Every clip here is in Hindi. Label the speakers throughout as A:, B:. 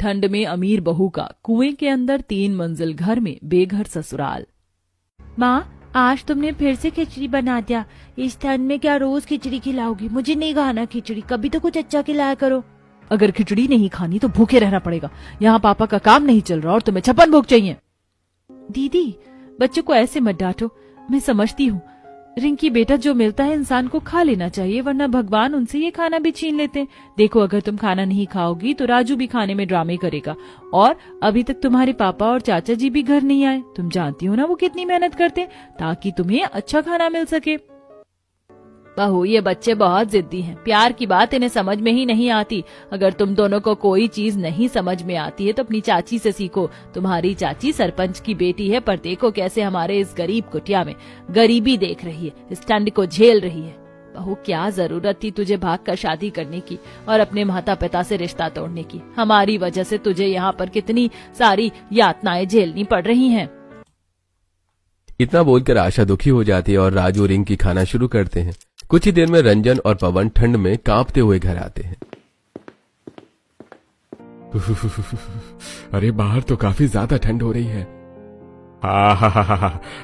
A: ठंड में अमीर बहू का कुएं के अंदर 3 मंजिल घर में बेघर ससुराल।
B: माँ, आज तुमने फिर से खिचड़ी बना दिया। इस ठंड में क्या रोज खिचड़ी खिलाओगी? मुझे नहीं खाना खिचड़ी, कभी तो कुछ अच्छा खिलाया करो।
A: अगर खिचड़ी नहीं खानी तो भूखे रहना पड़ेगा। यहाँ पापा का काम नहीं चल रहा और तुम्हें 56 भोग चाहिए। दीदी, बच्चों को ऐसे मत डांटो, मैं समझती हूँ। रिंकी बेटा, जो मिलता है इंसान को खा लेना चाहिए, वरना भगवान उनसे ये खाना भी छीन लेते हैं। देखो, अगर तुम खाना नहीं खाओगी तो राजू भी खाने में ड्रामे करेगा, और अभी तक तुम्हारे पापा और चाचा जी भी घर नहीं आए। तुम जानती हो ना वो कितनी मेहनत करते हैं ताकि तुम्हें अच्छा खाना मिल सके। बहू, ये बच्चे बहुत जिद्दी हैं। प्यार की बात इन्हें समझ में ही नहीं आती। अगर तुम दोनों को कोई चीज नहीं समझ में आती है तो अपनी चाची से सीखो। तुम्हारी चाची सरपंच की बेटी है, पर देखो कैसे हमारे इस गरीब कुटिया में गरीबी देख रही है, इस ठंड को झेल रही है। बहू, क्या जरूरत थी तुझे भागकर शादी करने की और अपने माता पिता से रिश्ता तोड़ने की? हमारी वजह से तुझे यहाँ पर कितनी सारी यातनाएं झेलनी पड़ रही हैं।
C: इतना बोलकर आशा दुखी हो जाती है और राजू रिंकी खाना शुरू करते हैं। कुछ ही देर में रंजन और पवन ठंड में कांपते हुए घर आते हैं।
D: अरे, बाहर तो काफी ज्यादा ठंड हो रही है।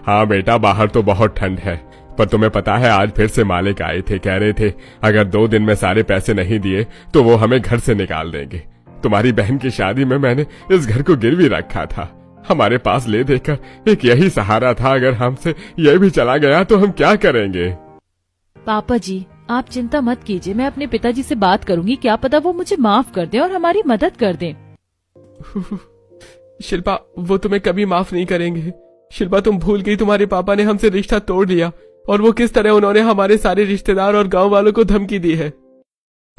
D: हाँ बेटा, बाहर तो बहुत ठंड है, पर तुम्हें पता है आज फिर से मालिक आए थे, कह रहे थे अगर 2 दिन में सारे पैसे नहीं दिए तो वो हमें घर से निकाल देंगे। तुम्हारी बहन की शादी में मैंने इस घर को गिरवी रखा था। हमारे पास ले देकर एक यही सहारा था, अगर हमसे यह भी चला गया तो हम क्या करेंगे?
A: पापा जी, आप चिंता मत कीजिए, मैं अपने पिताजी से बात करूंगी। क्या पता वो मुझे माफ कर दें और हमारी मदद कर दें।
D: शिल्पा, वो तुम्हें कभी माफ नहीं करेंगे। शिल्पा, तुम भूल गई तुम्हारे पापा ने हमसे रिश्ता तोड़ लिया, और वो किस तरह उन्होंने हमारे सारे रिश्तेदार और गांव वालों को धमकी दी है।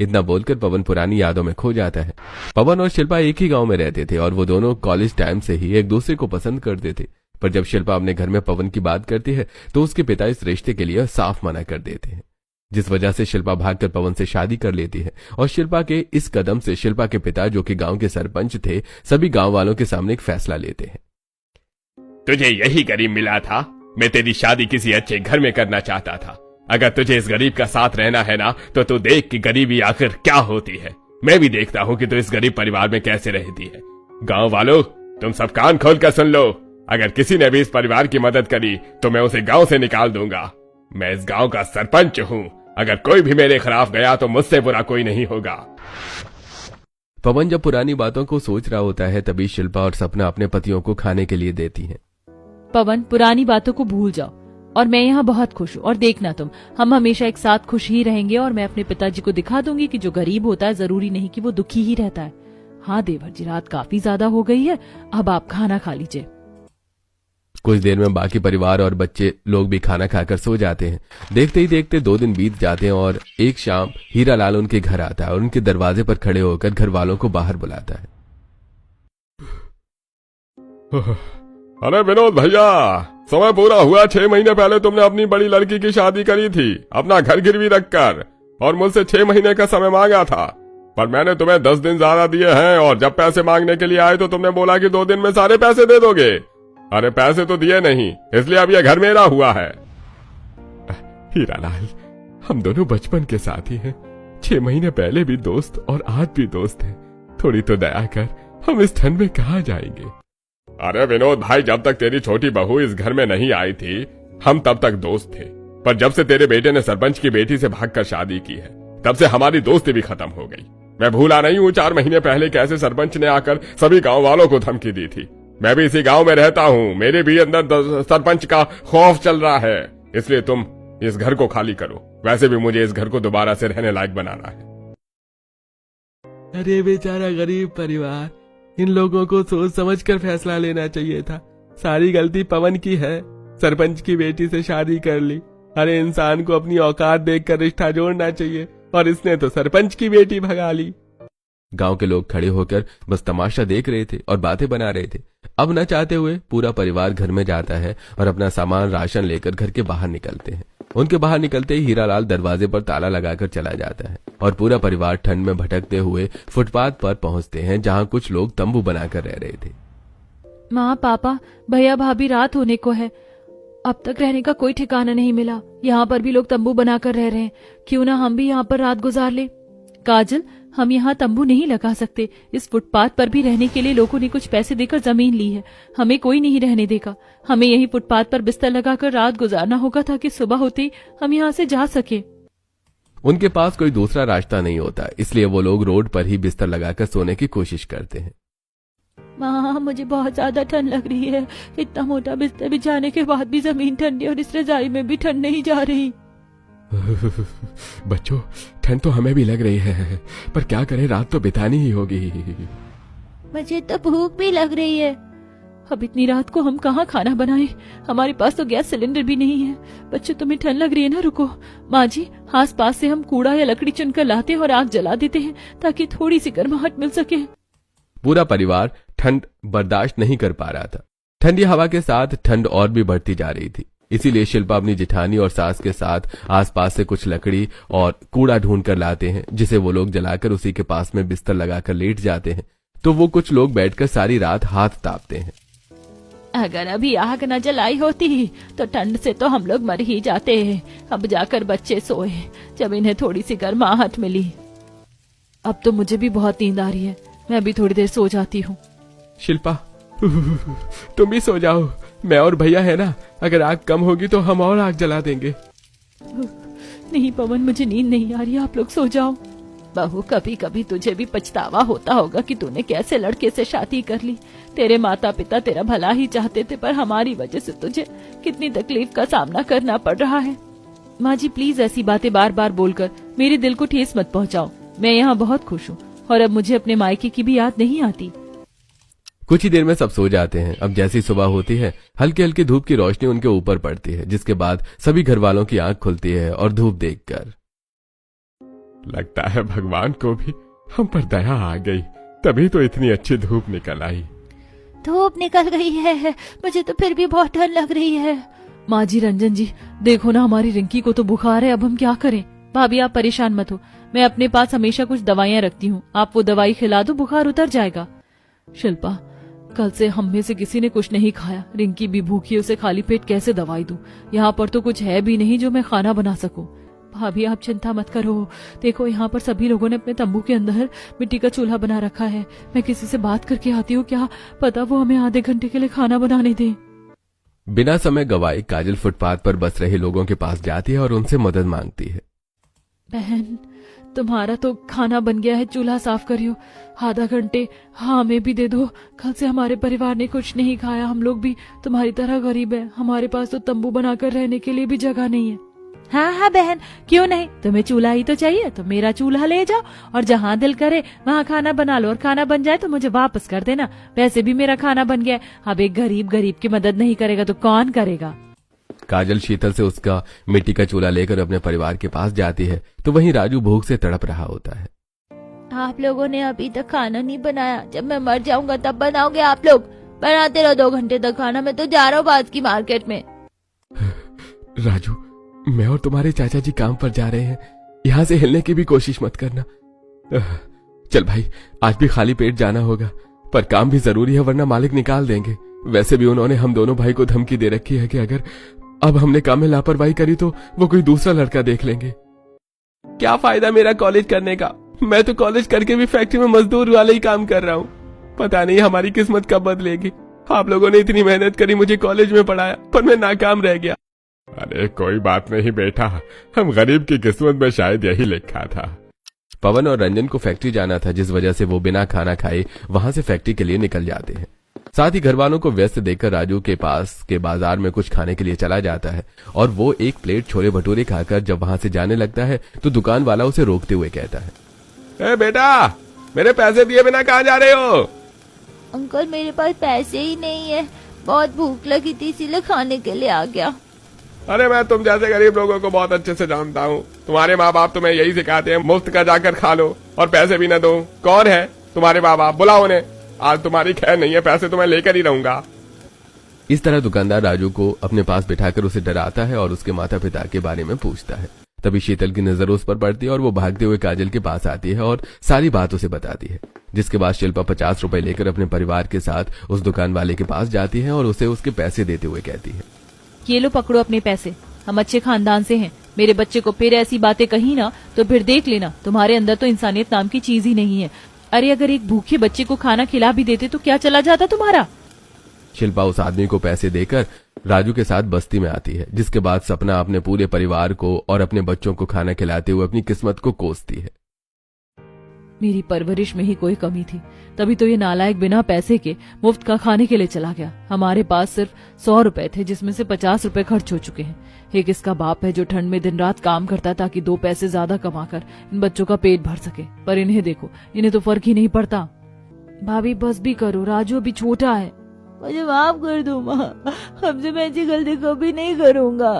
C: इतना बोलकर पवन पुरानी यादों में खो जाता है। पवन और शिल्पा एक ही गांव में रहते थे और वो दोनों कॉलेज टाइम से ही एक दूसरे को पसंद करते थे। पर जब शिल्पा अपने घर में पवन की बात करती है तो उसके पिता इस रिश्ते के लिए साफ मना कर देते हैं, जिस वजह से शिल्पा भागकर पवन से शादी कर लेती है। और शिल्पा के इस कदम से शिल्पा के पिता, जो कि गांव के सरपंच थे, सभी गांव वालों के सामने एक फैसला लेते हैं।
D: तुझे यही गरीब मिला था। मैं तेरी शादी किसी अच्छे घर में करना चाहता था। अगर तुझे इस गरीब का साथ रहना है ना, तो तू देख कि गरीबी आखिर क्या होती है। मैं भी देखता हूँ कि तू इस गरीब परिवार में कैसे रहती है। गांव वालों, तुम सब कान खोल कर सुन लो। अगर किसी ने भी इस परिवार की मदद करी तो मैं उसे गांव से निकाल दूंगा। मैं इस गांव का सरपंच हूँ। अगर कोई भी मेरे खिलाफ गया तो मुझसे बुरा कोई नहीं होगा।
C: पवन जब पुरानी बातों को सोच रहा होता है तभी शिल्पा और सपना अपने पतियों को खाने के लिए देती हैं।
A: पवन, पुरानी बातों को भूल जाओ और मैं यहाँ बहुत खुश हूँ। और देखना तुम, हम हमेशा एक साथ खुश ही रहेंगे। और मैं अपने पिताजी को दिखा दूंगी कि जो गरीब होता है जरूरी नहीं कि वो दुखी ही रहता है। हाँ देवर जी, रात काफी ज्यादा हो गई है, अब आप खाना खा लीजिए।
C: कुछ देर में बाकी परिवार और बच्चे लोग भी खाना खाकर सो जाते हैं। देखते ही देखते 2 दिन बीत जाते हैं और एक शाम हीरालाल उनके घर आता है और उनके दरवाजे पर खड़े होकर घर वालों को बाहर बुलाता है।
D: अरे विनोद भैया, समय पूरा हुआ। 6 महीने पहले तुमने अपनी बड़ी लड़की की शादी करी थी अपना घर गिरवी रखकर, और मुझसे 6 महीने का समय मांगा था। पर मैंने तुम्हें 10 दिन ज्यादा दिए हैं, और जब पैसे मांगने के लिए आए तो तुमने बोला कि 2 दिन में सारे पैसे दे दोगे। अरे पैसे तो दिए नहीं, इसलिए अब यह घर मेरा हुआ है। हीरालाल, हम दोनों बचपन के साथी हैं। 6 महीने पहले भी दोस्त और आज भी दोस्त हैं। थोड़ी तो दया कर, हम इस ठंड में कहाँ जाएंगे? अरे विनोद भाई, जब तक तेरी छोटी बहू इस घर में नहीं आई थी हम तब तक दोस्त थे। पर जब से तेरे बेटे ने सरपंच की बेटी से भागकर शादी की है तब से हमारी दोस्ती भी खत्म हो गई। मैं भूला नहीं हूँ 4 महीने पहले कैसे सरपंच ने आकर सभी गांव वालों को धमकी दी थी। मैं भी इसी गांव में रहता हूँ, मेरे भी अंदर सरपंच का खौफ चल रहा है। इसलिए तुम इस घर को खाली करो। वैसे भी मुझे इस घर को दोबारा से रहने लायक बनाना है।
E: अरे बेचारा गरीब परिवार, इन लोगों को सोच समझ कर फैसला लेना चाहिए था। सारी गलती पवन की है, सरपंच की बेटी से शादी कर ली। अरे इंसान को अपनी औकात देखकर रिश्ता जोड़ना चाहिए, और इसने तो सरपंच की बेटी भगा ली।
C: गांव के लोग खड़े होकर बस तमाशा देख रहे थे और बातें बना रहे थे। अब न चाहते हुए पूरा परिवार घर में जाता है और अपना सामान राशन लेकर घर के बाहर निकलते हैं। उनके बाहर निकलते ही हीरालाल दरवाजे पर ताला लगाकर चला जाता है और पूरा परिवार ठंड में भटकते हुए फुटपाथ पर पहुंचते हैं, जहां कुछ लोग तंबू बनाकर रह रहे थे।
A: माँ, पापा, भैया भाभी, रात होने को है। अब तक रहने का कोई ठिकाना नहीं मिला। यहाँ पर भी लोग तंबू बनाकर रह रहे हैं। क्यों ना हम भी यहाँ पर रात गुजार ले। काजल, हम यहाँ तंबू नहीं लगा सकते। इस फुटपाथ पर भी रहने के लिए लोगों ने कुछ पैसे देकर जमीन ली है। हमें कोई नहीं रहने देगा। हमें यही फुटपाथ पर बिस्तर लगाकर रात गुजारना होगा ताकि सुबह होते ही हम यहाँ से जा सके।
C: उनके पास कोई दूसरा रास्ता नहीं होता, इसलिए वो लोग रोड पर ही बिस्तर लगाकर सोने की कोशिश करते हैं।
B: माँ, मुझे बहुत ज्यादा ठंड लग रही है। इतना मोटा बिस्तर बिछाने के बाद भी जमीन ठंडी और इस रजाई में भी ठंड नहीं जा रही।
D: बच्चों, ठंड तो हमें भी लग रही है, पर क्या करें, रात तो बितानी ही होगी।
B: मुझे तो भूख भी लग रही है।
A: अब इतनी रात को हम कहाँ खाना बनाएं? हमारे पास तो गैस सिलेंडर भी नहीं है। बच्चों, तुम्हें ठंड लग रही है ना? रुको माँ जी, आस पास से हम कूड़ा या लकड़ी चुनकर लाते हैं और आग जला देते हैं ताकि थोड़ी सी गर्माहट मिल सके।
C: पूरा परिवार ठंड बर्दाश्त नहीं कर पा रहा था। ठंडी हवा के साथ ठंड और भी बढ़ती जा रही थी। इसीलिए शिल्पा अपनी जेठानी और सास के साथ आसपास से कुछ लकड़ी और कूड़ा ढूंढ कर लाते हैं, जिसे वो लोग जलाकर उसी के पास में बिस्तर लगाकर लेट जाते हैं। तो वो कुछ लोग बैठकर सारी रात हाथ तापते हैं।
B: अगर अभी आग न जलाई होती तो ठंड से तो हम लोग मर ही जाते हैं। अब जाकर बच्चे सोए जब इन्हें थोड़ी सी गर्माहट मिली।
A: अब तो मुझे भी बहुत नींद आ रही है। मैं अभी थोड़ी देर सो जाती हूँ।
D: शिल्पा, तुम भी सो जाओ। मैं और भैया है ना, अगर आग कम होगी तो हम और आग जला देंगे।
A: नहीं पवन, मुझे नींद नहीं आ रही, आप लोग सो जाओ।
B: बहू, कभी कभी तुझे भी पछतावा होता होगा कि तूने कैसे लड़के से शादी कर ली। तेरे माता पिता तेरा भला ही चाहते थे, पर हमारी वजह से तुझे कितनी तकलीफ का सामना करना पड़ रहा है।
A: माँ जी, प्लीज ऐसी बातें बार बार बोलकर मेरे दिल को ठेस मत पहुँचाओ। मैं यहाँ बहुत खुश हूँ और अब मुझे अपने मायके की भी याद नहीं आती।
C: कुछ ही देर में सब सो जाते हैं। अब जैसी सुबह होती है, हल्की हल्की धूप की रोशनी उनके ऊपर पड़ती है, जिसके बाद सभी घर वालों की आंख खुलती है और धूप देखकर
D: लगता है भगवान को भी हम पर दया आ गई, तभी तो इतनी अच्छी धूप निकल आई।
B: धूप निकल गई है, मुझे तो फिर भी बहुत ठंड लग रही है।
A: माँ जी, रंजन जी, देखो ना, हमारी रिंकी को तो बुखार है। अब हम क्या करें? भाभी, आप परेशान मत हो। मैं अपने पास हमेशा कुछ दवाइयाँ रखती हूँ। आप वो दवाई खिला दो, बुखार उतर जाएगा। शिल्पा, कल से हम में से किसी ने कुछ नहीं खाया। रिंकी भी भूखी, उसे खाली पेट कैसे दवाई दूं? यहाँ पर तो कुछ है भी नहीं जो मैं खाना बना सकूं। भाभी, आप चिंता मत करो। देखो, यहाँ पर सभी लोगों ने अपने तंबू के अंदर मिट्टी का चूल्हा बना रखा है। मैं किसी से बात करके आती हूँ, क्या पता वो हमें आधे घंटे के लिए खाना बनाने दें।
C: बिना समय गवाए काजल फुटपाथ पर बस रहे लोगों के पास जाती है और उनसे मदद मांगती है।
A: बहन, तुम्हारा तो खाना बन गया है, चूल्हा साफ करियो। आधा घंटे हमें भी दे दो। कल से हमारे परिवार ने कुछ नहीं खाया। हम लोग भी तुम्हारी तरह गरीब है। हमारे पास तो तंबू बनाकर रहने के लिए भी जगह नहीं है।
B: हाँ हाँ बहन, क्यों नहीं? तुम्हें चूल्हा ही तो चाहिए, तो मेरा चूल्हा ले जाओ और जहाँ दिल करे वहाँ खाना बना लो। और खाना बन जाए तो मुझे वापस कर देना। वैसे भी मेरा खाना बन गया है। अब एक गरीब गरीब की मदद नहीं करेगा तो कौन करेगा?
C: काजल शीतल से उसका मिट्टी का चूल्हा लेकर अपने परिवार के पास जाती है, तो वहीं राजू भूख से तड़प रहा होता है।
B: आप लोगों ने अभी तक खाना नहीं बनाया। जब मैं मर जाऊंगा तब बनाओगे आप लोग। बनाते रहो 2 घंटे तक खाना। मैं तो जा रहा हूँ पास की मार्केट में।
D: राजू, मैं और तुम्हारे चाचा जी काम पर जा रहे हैं। यहाँ से हिलने की भी कोशिश मत करना। चल भाई, आज भी खाली पेट जाना होगा, पर काम भी जरूरी है, वरना मालिक निकाल देंगे। वैसे भी उन्होंने हम दोनों भाई को धमकी दे रखी है कि अगर अब हमने काम में लापरवाही करी तो वो कोई दूसरा लड़का देख लेंगे।
E: क्या फायदा मेरा कॉलेज करने का? मैं तो कॉलेज करके भी फैक्ट्री में मजदूर वाले ही काम कर रहा हूँ। पता नहीं हमारी किस्मत कब बदलेगी। आप लोगों ने इतनी मेहनत करी, मुझे कॉलेज में पढ़ाया, पर मैं नाकाम रह गया।
D: अरे कोई बात नहीं बेटा, हम गरीब की किस्मत में शायद यही लिखा था।
C: पवन और रंजन को फैक्ट्री जाना था, जिस वजह से वो बिना खाना खाए वहां से फैक्ट्री के लिए निकल जाते हैं। साथ ही घर वालों को व्यस्त देखकर राजू के पास के बाजार में कुछ खाने के लिए चला जाता है और वो एक प्लेट छोले भटूरे खाकर जब वहां से जाने लगता है तो दुकान वाला उसे रोकते हुए कहता है,
D: ए बेटा, मेरे पैसे दिए बिना कहाँ जा रहे हो?
B: अंकल, मेरे पास पैसे ही नहीं है। बहुत भूख लगी थी इसीलिए खाने के लिए आ गया।
D: अरे मैं तुम जैसे गरीब लोगों को बहुत अच्छे से जानता हूँ। तुम्हारे माँ बाप तुम्हें यही सिखाते हैं, मुफ्त का जाकर खा लो और पैसे भी न दो। कौन है तुम्हारे माँ बाप? बुलाओ उन्हें। आज तुम्हारी खैर नहीं है, पैसे तो मैं लेकर ही रहूंगा।
C: इस तरह दुकानदार राजू को अपने पास बिठाकर उसे डराता है और उसके माता पिता के बारे में पूछता है। तभी शीतल की नजर उस पर पड़ती है और वो भागते हुए काजल के पास आती है और सारी बात उसे बताती है। जिसके बाद शिल्पा 50 रुपए लेकर अपने परिवार के साथ उस दुकान वाले के पास जाती है और उसे उसके पैसे देते हुए कहती है,
A: ये लो, पकड़ो अपने पैसे।
B: हम अच्छे खानदान से हैं। मेरे बच्चे को फिर ऐसी बातें कही ना तो फिर देख लेना, तुम्हारे अंदर तो इंसानियत नाम की चीज ही नहीं है। अरे अगर एक भूखे बच्चे को खाना खिला भी देते तो क्या चला जाता तुम्हारा।
C: शिल्पा उस आदमी को पैसे देकर राजू के साथ बस्ती में आती है, जिसके बाद सपना अपने पूरे परिवार को और अपने बच्चों को खाना खिलाते हुए अपनी किस्मत को कोसती है।
B: मेरी परवरिश में ही कोई कमी थी, तभी तो ये नालायक बिना पैसे के मुफ्त का खाने के लिए चला गया। हमारे पास सिर्फ 100 रुपए थे, जिसमें से 50 रुपए खर्च हो चुके हैं। एक इसका बाप है जो ठंड में दिन रात काम करता है ताकि 2 पैसे ज्यादा कमाकर इन बच्चों का पेट भर सके, पर इन्हें देखो, इन्हें तो फर्क ही नहीं पड़ता। भाभी बस भी करो, राजू अभी छोटा है। मुझे माफ कर दो माँ, हमसे मैं ऐसी गलती कभी नहीं करूंगा।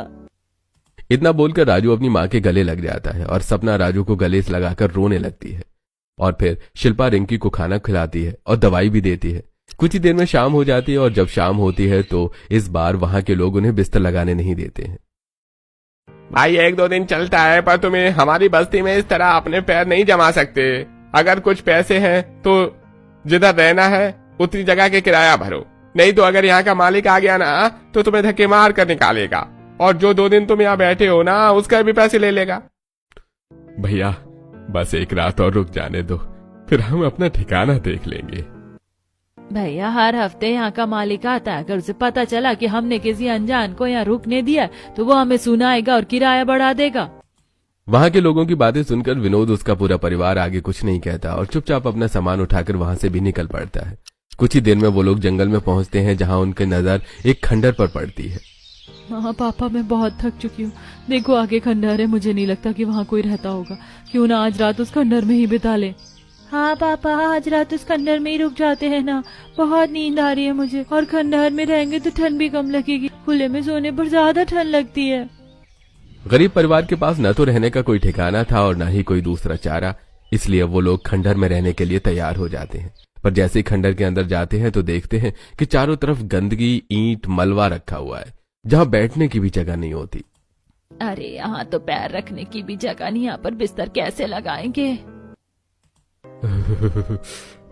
C: इतना बोलकर राजू अपनी माँ के गले लग जाता है और सपना राजू को गले से लगाकर रोने लगती है। और फिर शिल्पा रिंकी को खाना खिलाती है और दवाई भी देती है। कुछ ही देर में शाम हो जाती है और जब शाम होती है तो इस बार वहां के लोग उन्हें बिस्तर लगाने नहीं देते हैं।
D: भाई 1-2 दिन चलता है, पर तुम्हें हमारी बस्ती में इस तरह अपने पैर नहीं जमा सकते। अगर कुछ पैसे हैं तो जिधर रहना है उतनी जगह के किराया भरो, नहीं तो अगर यहाँ का मालिक आ गया ना तो तुम्हें धक्के मार कर निकालेगा, और जो 2 दिन तुम यहाँ बैठे हो ना उसका भी पैसे ले लेगा।
E: भैया बस एक रात और रुक जाने दो, फिर हम अपना ठिकाना देख लेंगे।
B: भैया हर हफ्ते यहाँ का मालिक आता है, अगर उसे पता चला कि हमने किसी अनजान को यहाँ रुकने दिया तो वो हमें सुनाएगा और किराया बढ़ा देगा।
C: वहां के लोगों की बातें सुनकर विनोद, उसका पूरा परिवार आगे कुछ नहीं कहता और चुपचाप अपना सामान उठाकर वहां से भी निकल पड़ता है। कुछ ही देर में वो लोग जंगल में पहुंचते हैं, जहां उनकी नजर एक खंडर पर पड़ती है।
B: हाँ पापा, मैं बहुत थक चुकी हूँ। देखो आगे खंडर है, मुझे नहीं लगता कि वहाँ कोई रहता होगा। क्यों ना आज रात उस खंडर में ही बिता ले। हाँ पापा, आज रात उस खंडर में ही रुक जाते हैं ना, बहुत नींद आ रही है मुझे, और खंडर में रहेंगे तो ठंड भी कम लगेगी, खुले में सोने पर ज्यादा ठंड लगती है।
C: गरीब परिवार के पास न तो रहने का कोई ठिकाना था और न ही कोई दूसरा चारा, इसलिए वो लोग खंडर में रहने के लिए तैयार हो जाते हैं। पर जैसे ही खंडर के अंदर जाते हैं तो देखते हैं कि चारों तरफ गंदगी, ईंट, मलबा रखा हुआ है, जहाँ बैठने की भी जगह नहीं होती।
B: अरे यहाँ तो पैर रखने की भी जगह नहीं, यहाँ पर बिस्तर कैसे लगाएंगे।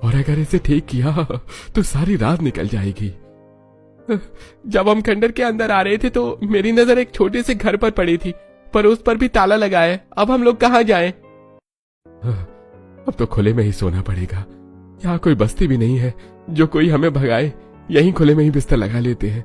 E: और अगर इसे ठीक किया तो सारी रात निकल जाएगी। जब हम खंडर के अंदर आ रहे थे तो मेरी नजर एक छोटे से घर पर पड़ी थी, पर उस पर भी ताला लगा है। अब हम लोग कहाँ जाएं? अब तो खुले में ही सोना पड़ेगा। यहाँ कोई बस्ती भी नहीं है जो कोई हमें भगाए, यहीं खुले में ही बिस्तर लगा लेते हैं।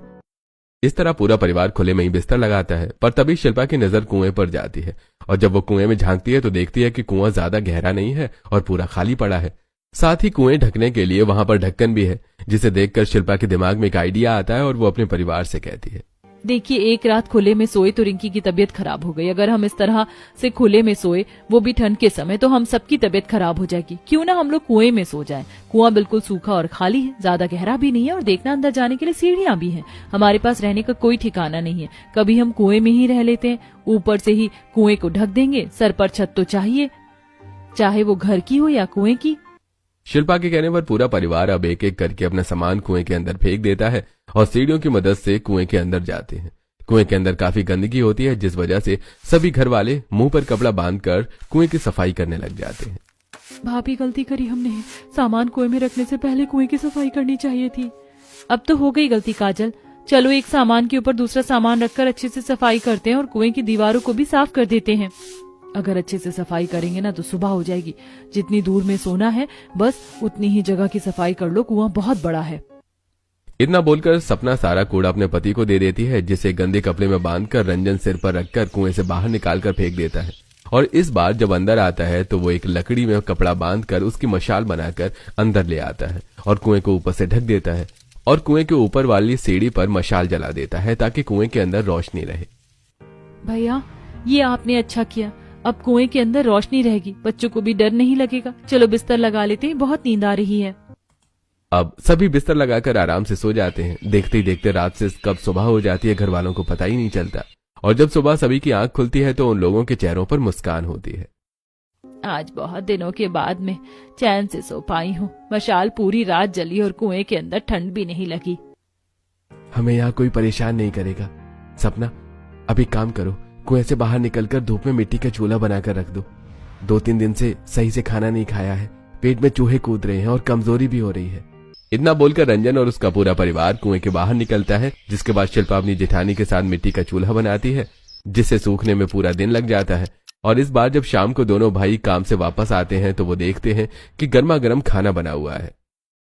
C: इस तरह पूरा परिवार खुले में ही बिस्तर लगाता है। पर तभी शिल्पा की नजर कुएं पर जाती है और जब वो कुएं में झांकती है तो देखती है कि कुआं ज्यादा गहरा नहीं है और पूरा खाली पड़ा है। साथ ही कुएं ढकने के लिए वहां पर ढक्कन भी है, जिसे देखकर शिल्पा के दिमाग में एक आइडिया आता है और वो अपने परिवार से कहती है,
B: देखिए एक रात खुले में सोए तो रिंकी की तबीयत खराब हो गई। अगर हम इस तरह से खुले में सोए, वो भी ठंड के समय, तो हम सबकी तबीयत खराब हो जाएगी। क्यों ना हम लोग कुएं में सो जाएं। कुआं बिल्कुल सूखा और खाली है, ज्यादा गहरा भी नहीं है, और देखना अंदर जाने के लिए सीढ़ियां भी हैं। हमारे पास रहने का कोई ठिकाना नहीं है, कभी हम कुएं में ही रह लेते हैं। ऊपर से ही कुएं को ढक देंगे, सर पर छत तो चाहिए, चाहे वो घर की हो या कुएं की।
C: शिल्पा के कहने पर पूरा परिवार अब एक एक करके अपना सामान कुएं के अंदर फेंक देता है और सीढ़ियों की मदद से कुएं के अंदर जाते हैं। कुएं के अंदर काफी गंदगी होती है, जिस वजह से सभी घर वाले मुंह पर कपड़ा बांधकर कुएं की सफाई करने लग जाते हैं।
B: भाभी गलती करी हमने, सामान कुएं में रखने से पहले कुएं की सफाई करनी चाहिए थी। अब तो हो गई गलती काजल, चलो एक सामान के ऊपर दूसरा सामान रखकर अच्छे से सफाई करते हैं और कुएं की दीवारों को भी साफ कर देते हैं। अगर अच्छे से सफाई करेंगे ना तो सुबह हो जाएगी। जितनी दूर में सोना है बस उतनी ही जगह की सफाई कर लो, कुआं बहुत बड़ा है।
C: इतना बोलकर सपना सारा कूड़ा अपने पति को दे देती है, जिसे गंदे कपड़े में बांधकर रंजन सिर पर रखकर कुएं से बाहर निकालकर फेंक देता है। और इस बार जब अंदर आता है तो वो एक लकड़ी में कपड़ा बांधकर उसकी मशाल बनाकर अंदर ले आता है और कुएं को ऊपर से ढक देता है और कुएं के ऊपर वाली सीढ़ी पर मशाल जला देता है ताकि कुएं के अंदर रोशनी रहे।
B: भैया ये आपने अच्छा किया, अब कुएं के अंदर रोशनी रहेगी, बच्चों को भी डर नहीं लगेगा। चलो बिस्तर लगा लेते हैं, बहुत नींद आ रही है।
C: अब सभी बिस्तर लगाकर आराम से सो जाते हैं। देखते ही देखते रात से कब सुबह हो जाती है घर वालों को पता ही नहीं चलता। और जब सुबह सभी की आंख खुलती है तो उन लोगों के चेहरों पर मुस्कान होती है।
B: आज बहुत दिनों के बाद मैं चैन से सो पाई हूँ। मशाल पूरी रात जली और कुएं के अंदर ठंड भी नहीं लगी।
C: हमें यहाँ कोई परेशान नहीं करेगा। सपना अब एक काम करो, कुएं से बाहर निकलकर धूप में मिट्टी का चूल्हा बनाकर रख दो। 2-3 दिन से सही से खाना नहीं खाया है, पेट में चूहे कूद रहे हैं और कमजोरी भी हो रही है। इतना बोलकर रंजन और उसका पूरा परिवार कुएं के बाहर निकलता है, जिसके बाद शिल्पा अपनी जेठानी के साथ मिट्टी का चूल्हा बनाती है। जिससे सूखने में पूरा दिन लग जाता है। और इस बार जब शाम को दोनों भाई काम से वापस आते हैं तो वो देखते हैं कि गर्मा गर्म खाना बना हुआ है।